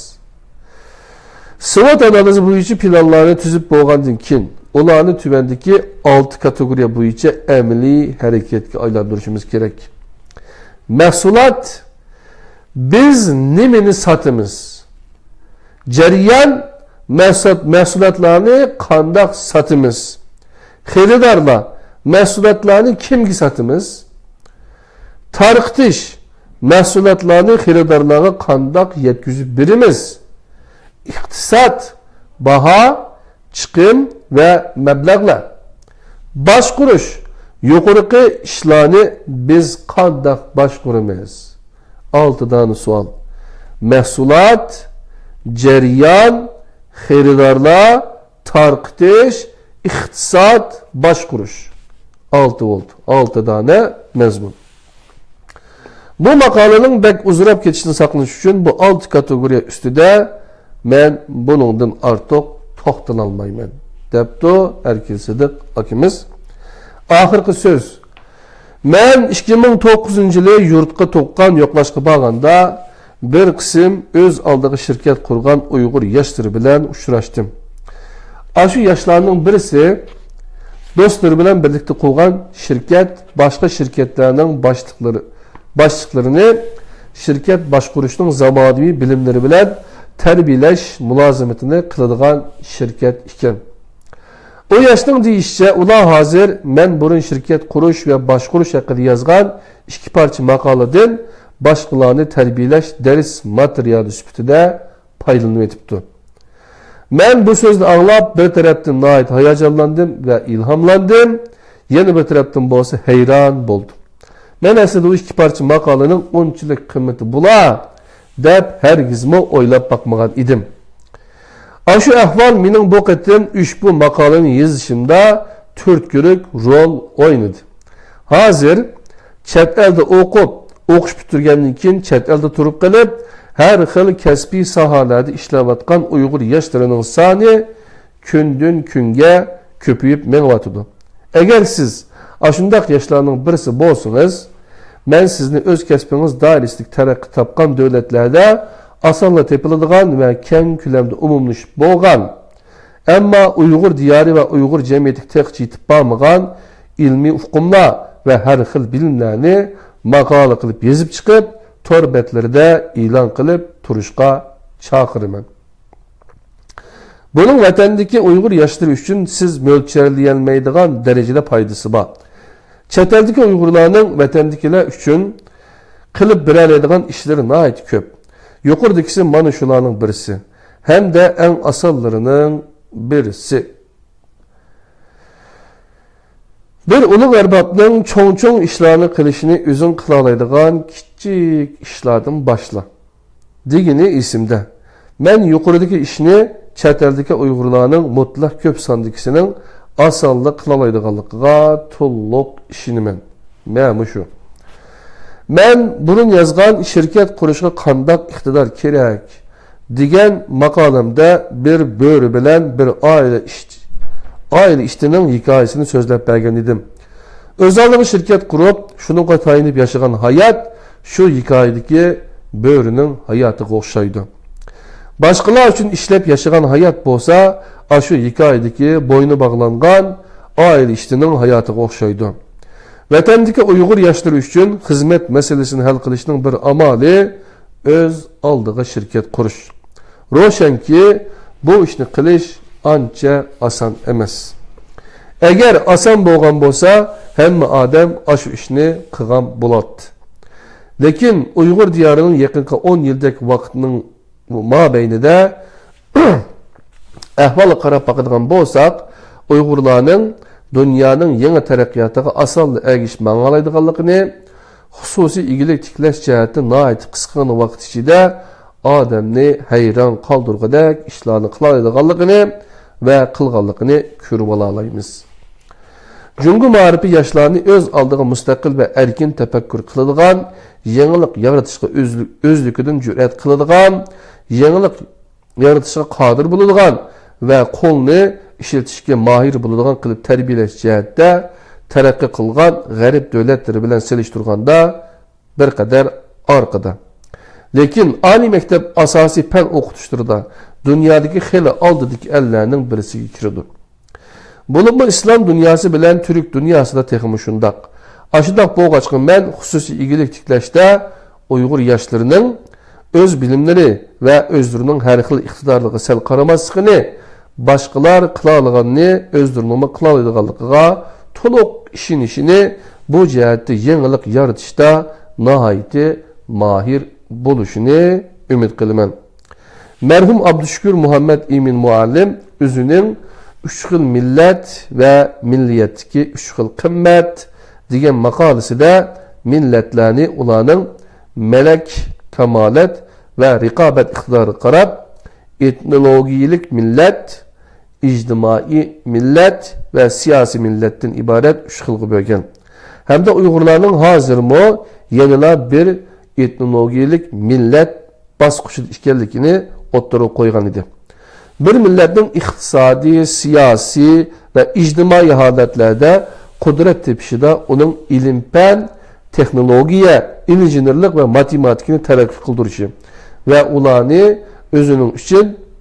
SWOT analizi bo'yicha planlarni tuzib bo'lgandan keyin ularni tuvandagi 6 kategoriya bo'yicha amaliy harakatga aylantirishimiz kerak. Mahsulot, biz nimani sotamiz? Jarayon, mahsulotlarni qanday sotamiz? Xaridorlar, mahsulotlarni kimga sotamiz? Tarqitish, mahsulotlarni xaridorlarga qanday yetkazib beramiz? İqtisad, baho, chiqim va mablag'lar. Boshqarish, yuqorqi ishlarni biz qanday boshqaramiz? 6 dona savol. Mahsulot, jarayon, xaridorlar, tarqitish, iqtisod, boshqarish. 6 bo'ldi. 6 dona mazmun. Bu maqolaning bek uzrab ketishini saqlash uchun bu 6 kategoriya ustida men buningdan ortiq to'xtala olmayman, debdi Erkin Sidiq akamiz. Oxirgi so'z. Men 2009-yili yurtga to'qqan yo'qlashga borganda bir qism o'z oldiga shirkat qurgan Uyg'ur yoshlari bilan uchrashdim. Shu yoshlarning birisi do'stlari bilan birlikda qurgan shirkat boshqa shirkatlarning boshliqlarini shirkat boshqarishning zamonaviy bilimlari bilan tarbiyalash mulozimatini qiladigan shirkat ekan. O yoshning deyishicha, ular hozir men burun shirkat qurish va boshqarish haqida yozgan 2 parcha maqoladan boshqalarni tarbiyalash dars materiali sifatida foydalanib etibdi. Men bu so'zni anglab bir tarafdan nihoyat hayajonlandim va ilhomlandim, yana bir tarafdan bo'lsa hayron bo'ldim. Men aslida bu 2 parcha maqolaning unchalik qiymati bo'lar deb hargizmi o'ylab bakmagan edim. Shu ahvol mening bu qatim ushbu maqolani yozishimda to'rtko'rik rol o'ynadi. Hozir chet elda o'qish bitirgandan keyin chet elda turib qolib, har xil kasbiy sohalarda ishlayotgan Uyg'ur yoshlarining soni kundan kunga ko'payib menyapti. Agar siz shunday yoshlarning birisi bo'lsangiz, men sizni o'z kasbingiz doirasida taraqqi topgan davlatlarda asonla tepiladigan va keng ko'lamda umumlashib bo'lgan, ammo Uyg'ur diyori va Uyg'ur jamiyatiga taqchi yetib bormagan ilmiy uqumlar va har xil bilimlarni maqola qilib yozib chiqib, tor betlarida e'lon qilib turishga chaqiraman. Buning vatandagi Uyg'ur yoshlari uchun siz mo'ljallanmaydigan darajada foydasi bor. Chet eldagi Uyg'urlarning vatandagilar uchun qilib beradigan ishlari nihoyat ko'p. Yuqoridagisi mana shularning birisi, hamda eng asonlarining birisi. Bir ulug' arbobning cho'ng ishlarni qilishini o'zing qila oladigan kichik ishlardan boshla. Degini esimda. Men yuqoridagi ishni chet eldagi Uyg'urlarning mutlaq ko'p sondagisining osonlik qila oladiganligiga to'liq ishonaman. Mana shu. Men burun yozgan shirkat qurishga qanday iqtidor kerak degan maqolamda bir bo'ri bilan bir oila ishtining hikoyasini so'zlab bergan edim. O'zaligi shirkat qurib, shunga tayinib yashagan hayot shu hikoyadagi bo'rining hayotiga o'xshaydi. Boshqalar uchun ishlab yashagan hayot bo'lsa, shu hikoyadagi bo'yni bog'langan oila ishtining hayotiga o'xshaydi. Vatandagi Uyg'ur yoshlari uchun xizmat masalasini hal qilishning bir amali o'z oldiga shirkat qurish. Ro'shanki, bu ishni qilish ancha oson emas. Agar oson bo'lgan bo'lsa, hamma odam shu ishni qilgan bo'ladi. Lekin Uyg'ur diyorining yaqinqi 10 yillik vaqtning mobaynida ahvolga qarab boqadigan bo'lsak, Uyg'urlarning dunyoning yangi taraqqiyotiga osonlik ergishib mang'alaydiganligini, xususiy egilik tiklash jihati nihoyat qisqa vaqt ichida odamni hayron qoldirgudek ishlarni qiladiganligini va qilganligini ko'rib olaymiz. Jungo ma'rifi yoshlarni o'z oldiga mustaqil va erkin tafakkur qiladigan, yangilik yaratishga o'zligidan jur'at qiladigan, yangilik yaratishga qodir bo'ladigan va qo'lni ishlatishga mahir bo'ladigan qilib tarbiyalash jihatda taraqqiy qilgan g'arb davlatlari bilan selishtirganda bir qadar orqada. Lekin oliy maktab asosiy fan o'qitishlarida dunyodagi xeli oldidagi ellarning birisiga kirdi. Bo'libmi islom dunyosi bilan turk dunyosida texmi shundoq. Ashundoq bo'lg'achqa men xususiy egilik tiklashda Uyg'ur yoshlarining o'z bilimlari va o'zlarining har xil iqtidorligiga sal qaramasligini, boshqalar qila olganini o'zlarining qila oladiganligiga to'liq ishonishini bu jihatda yangilik yaratishda nihoyatda mahir bo'lishini umid qilaman. Merhum Abdüşkür Muhammed Emin Muallim o'zining 3 xil millat va milliyatdagi 3 xil qimmat degan maqolasida millatlarni ularning melek, kamalat ve rikabat iqtidori qarab etnologiyalik millat, ijtimai millat ve siyasi milletten ibaret 3 xilga bo'lgan. Hem de Uyg'urlarning hozirmi yanıla bir etnologiyalik millat bosqichida ekanligini o'ttirib qo'ygan edi. Bir millatning iqtisodiy, siyosiy ve ijtimoiy holatlarda qudrat tepishida uning ilm-fan, texnologiya, injenerlik ve matematikini taraqqiy qildirishi ve ularni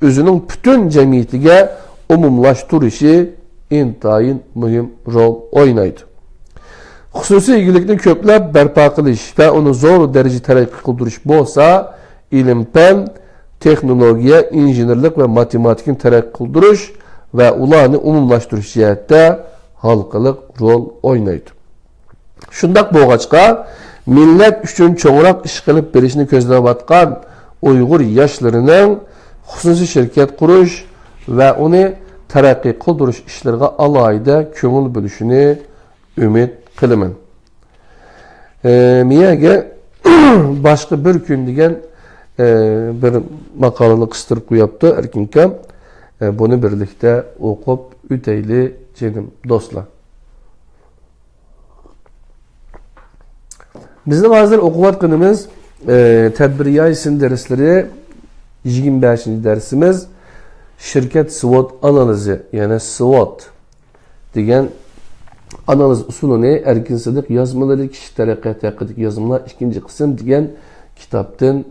o'zining bütün jamiyatiga umumlashtirishi intayin muhim rol o'ynaydi. Xususiy egilikni ko'plab barpo qilish va uni zo'r darajada taraqqiy qildirish bo'lsa, ilm-fan, texnologiya, injenerlik ve matematikini taraqqiy qildirish ve ularni umumlashtirish jihatda halqalik rol o'ynaydi. Shundoq bo'lg'achqa, millat uchun cho'ngroq ish qilib berishni ko'zlayotgan Uyg'ur yoshlarining xususiy shirkat qurish va uni taraqqiy qildirish ishlariga alohida ko'ngil bo'lishini umid qilaman. Miyaga boshqa bir kun degan bir maqolani qistirib qo'yapti Erkinkam. Buni birlikda o'qib o'tayli jenim do'stlar. Bizning hozir o'qiyotganimiz tadbiriyat isim derslari 25-dersimiz şirket SWOT analizi, yani SWOT degan analiz usulini Erkin Sıdık yazmaları kişi taraqqiyot haqidagi yozmalar 2. qism degan kitaptan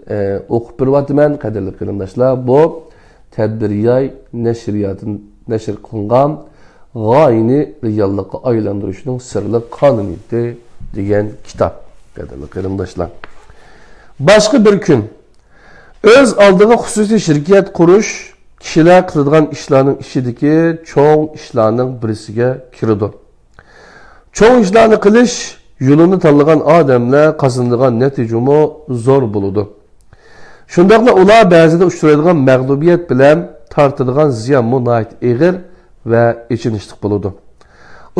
o'qib beryapman qadrli qarindoshlar. Bu tadbiriyat nashriyatın nashr qilingan g'oyani reallikqa aylantirishning sirli qonuniyati degan kitap qadrli qarindoshlar. Başka bir gün öz aldığı xususiy shirkat qurish kishilar qiladigan ishlarning ichidagi cho'ng ishlarning birisiga kiradi. Cho'ng ishlarni qilish yo'lini tanlagan odamlar qozonadigan natijami zo'r bo'ladi. Shundaqla ular ba'zida uchraydigan mag'lubiyat bilan tortadigan ziyon nihoyat og'ir va ichinishli bo'ladi.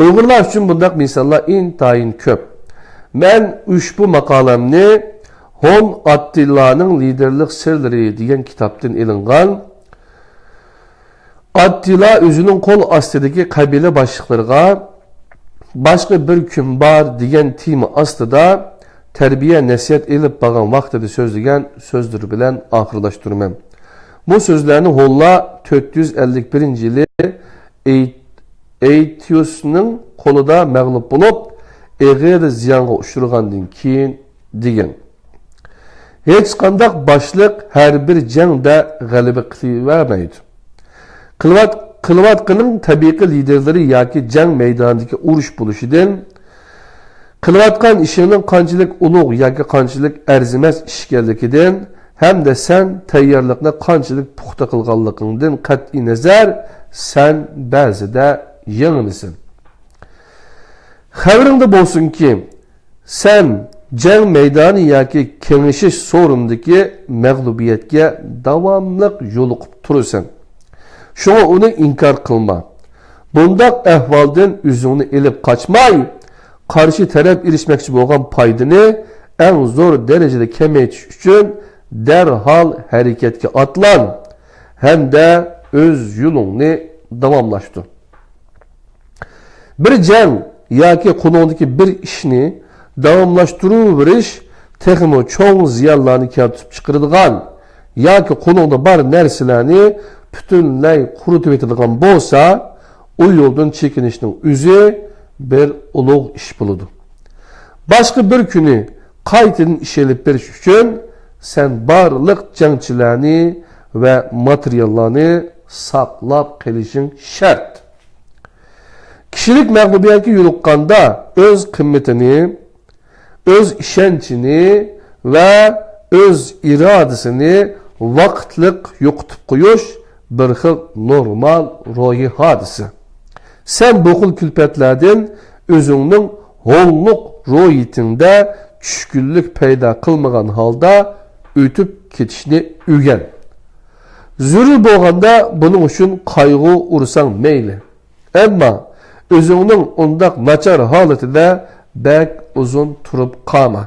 Uyg'urlar uchun bunday misollar intayin ko'p. Men ushbu maqolamni Hon Attilla'nın liderlik sirleri degan kitaptan ilingan. Attila özünün kol astidagi kabile başlıklarına başka bir gün var degan tema astida terbiye nasihat elib bağan vaqtida so'zlagan so'zlar bilan oxirlashtirman. Bu so'zlarni Honla 451-yili Aetius'ning qo'lida mag'lub bo'lib, og'ir ziyonga uchragandan keyin degan. Hech qanday boshliq har bir jangda g'alaba qilavermaydi. Qilayotganing tabiiy liderlari yoki jang maydonidagi urush bo'lishidan, qilayotgan ishining qanchalik ulug' yoki qanchalik arzimas ish ekanligidan hamda sen tayyorlikni qanchalik puxta qilganligingdan qat'iy nazar sen ba'zida yengilsan. Xabaringda bo'lsinki, sen jang maydoni yoki kengashish so'rindagi mag'lubiyatga davomli yo'liqib turasan. Şuna onu inkar qilma. Bundaq ahvoldan o'zingni elib qochmay, qarshi taraf erishmoqchi bo'lgan foydani eng zo'r darajada kamaytirish uchun darhol harakatga otlan hamda o'z yo'lingni davomlashtir. Bir jang yoki qo'lingdagi bir ishni davomlashtiraverish texmo cho'ng ziyonlarni keltirib chiqaradigan yoki qo'lingda bor narsalarni butunlay quritib etadigan bo'lsa, o yoldan çekinişning o'zi bir ulug' ish bo'ladi. Boshqa bir kuni qaytadan ish olib berish uchun sen barliq jangchilarni va materiallarni saqlab qilishing shart. Kishilik mag'lubiyatga yo'liqqanda o'z qimmatini, o'z ishonchini va o'z irodasini vaqtliq yo'qotib qo'yish bir xil normal ro'yi hodisa. Sen bu xil kulfatlardan o'zingning ho'lliq ro'yitingda tushkunlik paydo qilmagan holda o'tib ketishni o'rgan. Zarur bo'lganda buning uchun qayg'u ursang mayli. Ammo o'zingning undaq nachar holatida bak uzun turib qolma.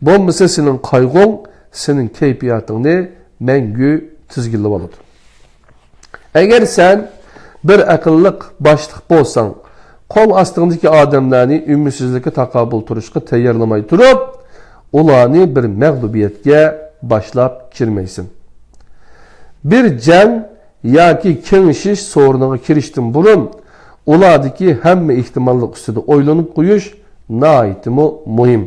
Bo'lmasa sening qayg'ung sening kayfiyatingni mangu tizgilib oladi. Agar sen bir aqlliq boshliq bo'lsang, qo'l ostindagi odamlarni umidsizlikka taqobil turishga tayyorlamay turib, ularni bir mag'lubiyatga boshlab kirmaysan. Bir jang yoki kengashish so'riniga kirishdan burun ulardagi hamma ehtimollik ustida o'ylanib qo'yish nihoyatmi muhim.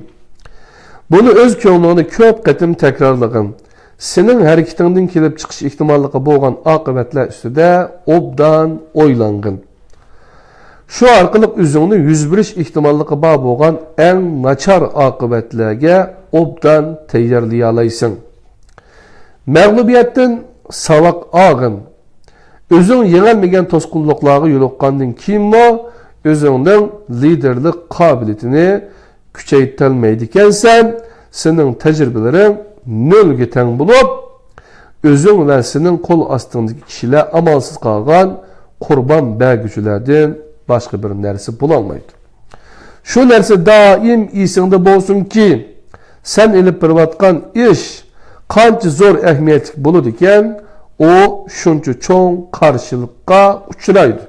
Buni o'z ko'nglingda ko'p qatim takrorlagin. Sening harakatingdan kelib chiqish ehtimolligi bo'lgan oqibatlar ustida obdan o'ylangin. Shu orqali o'zingni yuz berish ehtimolligi bor bo'lgan eng nachar oqibatlarga obdan tayyorlay olaysan. Mag'lubiyatdan savoq olgin. O'zing yengilmagan to'sqinliklarga yo'liqqandan keyinmi o'zingning liderlik qobiliyatini kuchaytirolmaydi ekansan, sening tajribalaring nolga teng bo'lib, o'zing va sening qo'l ostindagi kishilar amalsiz qolgan qurbon berguchilardan boshqa bir narsa bo'la olmaydi. Shu narsa doim esingda bo'lsinki, sen ilib berayotgan ish qancha zo'r ahamiyatli bo'ladi ekan, o shuncha cho'ng qarshilikqa uchraydi.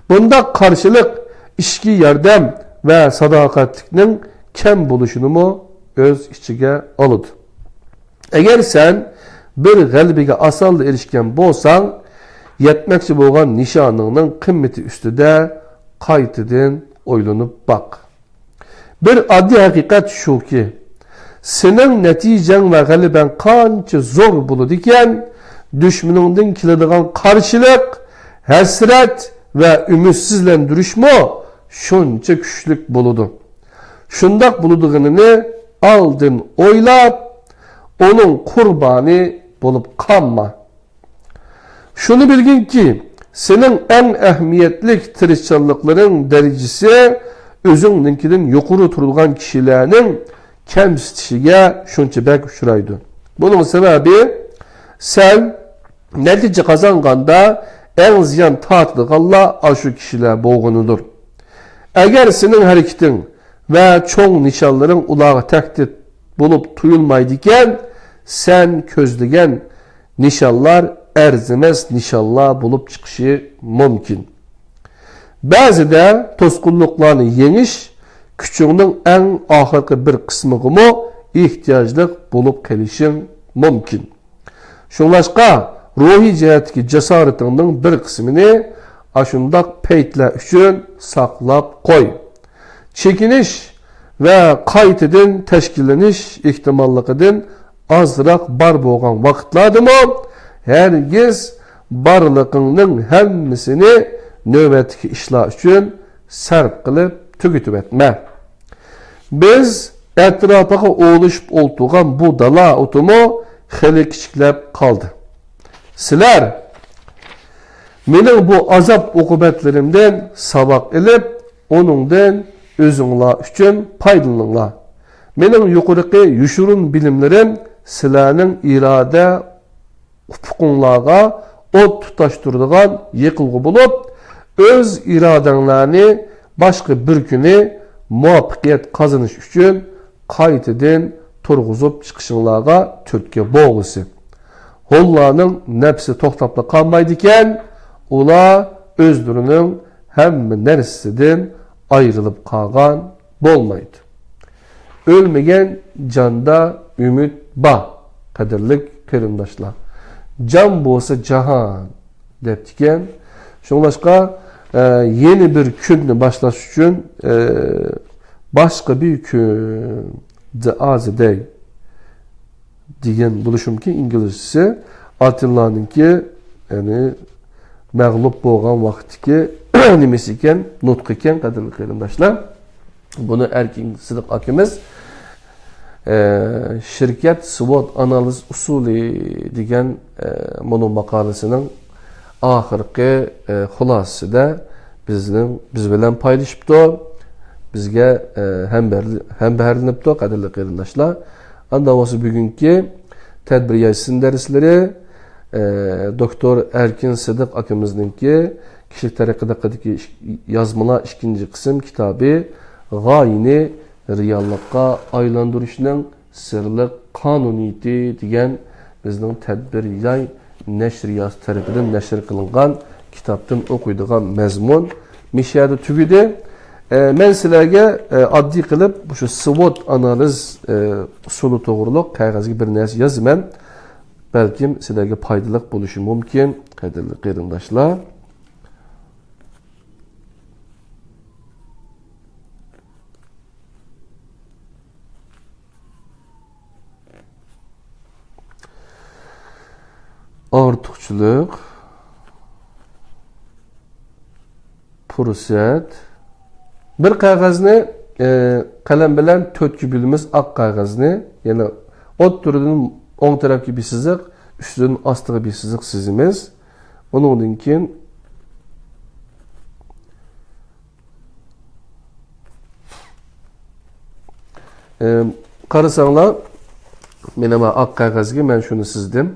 Bunda qarshilik ishga yordam va sadoqatlikning kam bo'lishini o'z ichiga oladi. Agar sen bir g'alabaga osonlikda erishgan bo'lsang, yetmoqchi bo'lgan nishoningning qimmati ustida qaytadan o'ylanib baq. Bir oddiy haqiqat shuki, sening natijang va g'alabang qancha zo'r bo'ladi ekan, dushmaningdan keladigan qarshilik, hasrat va umidsizlantirishmi shuncha kuchli bo'ladi. Shundoq bo'ladiganini oldin o'ylab, onun qurboni bo'lib qolma. Shuni bilginki, sening eng ahamiyatli tirishchanliklaring darajasi o'zingninkidan yuqori turgan kishilarning kamsitishiga shuncha bak uchraydi. Buning sababi sen natija qozonganda eng ziyon tortadiganlar shu kishilar bo'lganidir. Agar sening harakating va cho'ng nishonlaring ularga tahdid bo'lib tuyulmaydi ekan, sen ko'zlagan nishonlar arzimas nishonlar bo'lib chiqishi mumkin. Ba'zida to'sqinliklarni yengish kuchingning eng oxirgi bir qismiga ehtiyojli bo'lib qolishing mumkin. Shunlashqa ruhiy jihatdagi jasoratingning bir qismini ashundoq paytlar uchun saqlab qo'y. Chekinish va qaytadan tashkillanish ehtimolligidan ozroq bor bo'lgan vaqtlardami hergiz barliqingning hammasini navbatdagi ishlar uchun sarf qilib tugatib etma. Biz atrofiga o'lishib o'ltirgan bu dala o'timi xili kichiklab qoldi. Sizlar mening bu azob uqubatlarimdan saboq ilib, onundan o'zinglar uchun foydalaninglar. Mening yuqorqi yushurun bilimlarim sizlarning iroda ufuqinglarga o't tutashtiradigan yiqilg'i bo'lib, o'z irodanglarni boshqa bir kuni muvaffaqiyat qozonish uchun qaytadan turg'izib chiqishinglarga turtki bo'lg'isi. Onlarning nafsi to'xtab qolmaydi ekan, ular o'zlarining hamma narsasidan ayrılıp qolgan bo'lmaydi. Ölmegen canda ümit ba, qadirlik qarindoshlar. Can bo'lsa jahon debdikan. Shunlashqa yeni bir kunni boshlash uchun boshqa bir kun the other day degan bo'lishi mumkin inglizchasi. Atilla'nınki yani mag'lub bo'lgan vaqtdagi nimasi ekan, nutq ekan, qadrli qarindoshlar. Buni Erkin Sidiq akamiz shirkat SWOT analiz usuli degan mono maqolasining oxirgi xulosasida biz bilan paylaşıptı. Bizga hamberlinipti, qadrli qarindoshlar. Anda o'sha bugungi tadbir yaysin darslari doktor Erkin Sidiq akamizningki kishilik taraqqiyotidagi yozmalar 2 qism kitobi g'oyani reallikqa aylantirishning sirli qonuniyati degan bizning tadbir yay nashriyat tarafidan nashr qilingan kitobdan o'qiydigan mazmun mishada tugidi. Men sizlarga oddiy qilib shu SWOT analiz usuli to'g'riliq qog'ozga bir narsa yozaman. Balkim sizlarga foydali bo'lishi mumkin, qadrli qarindoshlar. Ortiqchilik, fursat. Bir qog'ozni qalam bilan 4 bilimiz oq qog'ozni, ya'ni ot turidan o'ng tarafga bir siziq, ustidan ostiga bir siziq chizamiz. Undan keyin qarasanglar, men ham oq qog'ozga men shuni chizdim.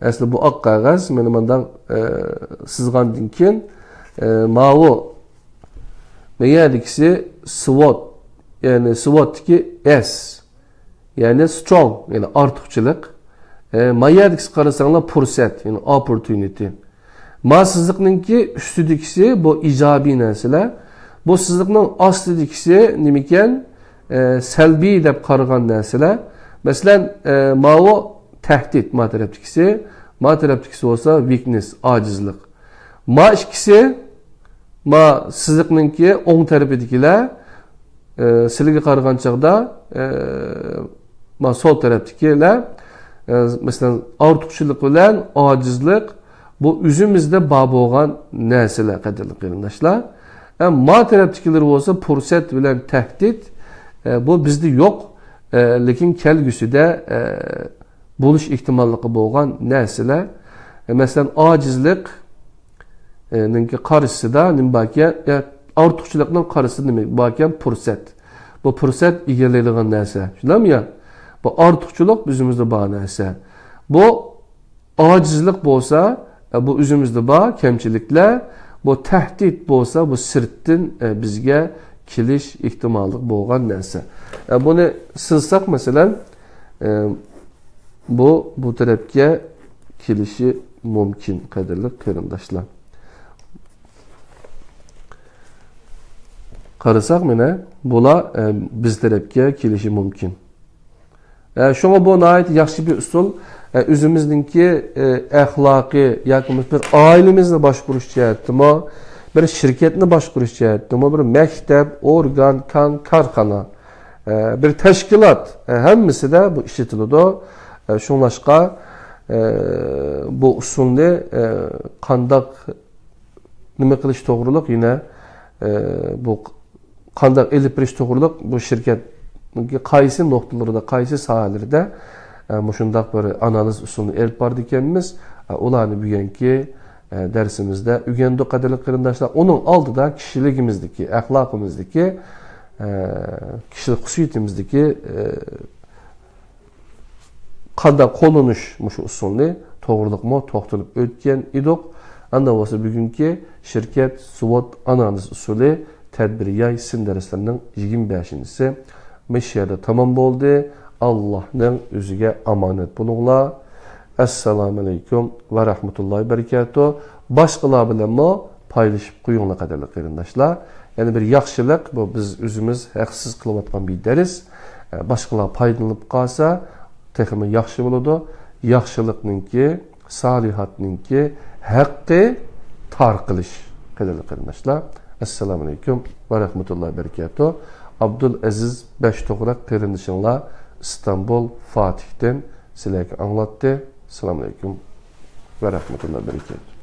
Asli bu oq qog'oz men bundan chizgandan keyin ma'lum meyadikisi SWOT, yani SWOT'daki S, yani strong, yani artıqçılık. Mayadikisi qarasanglar fursat, yani opportunity. Ma sizlikninki üstüdikisi bu ijobiy narsalar. Bu sizlikning ostidikisi nima ekan? Salbiy deb qaragan narsalar. Masalan, ma'o tahdid ma tarafdikisi bo'lsa weakness, ojizlik. Ma ikkisi ma sizlikninki o'ng tarafidagilar sizlarga qaragan chaqda ma sol tarafdagilar masalan ortiqchilik bilan ojizlik bu o'zimizda bor bo'lgan narsalar qadrli qarindoshlar. Ma tarafdagilar bo'lsa fursat bilan tahdid bu bizda yo'q, lekin kelgusida bo'lish ehtimolligi bo'lgan narsalar. Masalan ojizlik ninki qarshısida nima ekan? Ortiqchilikning qarshısida nima ekan? Fursat. Bu fursat egallaydigan narsa. Shundaymi ya? Bu ortiqchilik bizimizda bor narsa. Bu ojizlik bo'lsa, bu o'zimizda bor kamchiliklar. Bu tahdid bo'lsa, bu sirtdan bizga kelish ehtimoli bo'lgan narsa. Buni silsak masalan bu tarafga kelishi mumkin qadrli qarindoshlar. Qarasak mana bular biz tarafga kelishi mumkin. Shunga bu nihoyat yaxshi bir usul. O'zimizningki axloqiy yoki bir oilamizni boshqarish jihatdami, bir shirkatni boshqarish jihatdami, bir maktab, organ, korxona, bir tashkilot hammasida bu ishlatiladi. Shunlashqa bu usulni qandoq nima qilish to'g'riliq yine bu qandoq elib berish to'g'riliq bu shirkatning qaysi nuqtalarida, qaysi sohalarida shundoq bir analiz usulini elib bordik ekanmiz. Ularni bugungi darsimizda o'rgandik qadrli qarindoshlar. Uning oldida kishiligimizdagi, axloqimizdagi, kishilik xususiyatimizdagi qanday qo'llanish shu usulni to'g'riliqmi to'xtalib o'tgan edik. Anda bo'lsa bugungi shirkat SWOT analiz usuli tadbiriyay sin darslarining 25-si mishada tamom bo'ldi. Allohning o'ziga omonat bo'linglar. Assalomu alaykum va rahmatullohi barakatuh. Boshqalar bilan paylaşib qo'yinglar qadrli qarindoshlar. Ya'ni bir yaxshilik bu biz o'zimiz haqsiz qilayotgan bir dars. Boshqalar foydalanib qolsa texmi yaxshi bo'ladi. Yaxshilikninki, solihatninki haqqi tarqilish Qadrli qarindoshlar, assalomu alaykum va rahmatullohi barakatuh. Abdul Aziz Beshto'g'rak qarindishinglar İstanbul Fatih'ten sizlarga anglatdi. Assalomu alaykum va rahmatullohi barakatuh.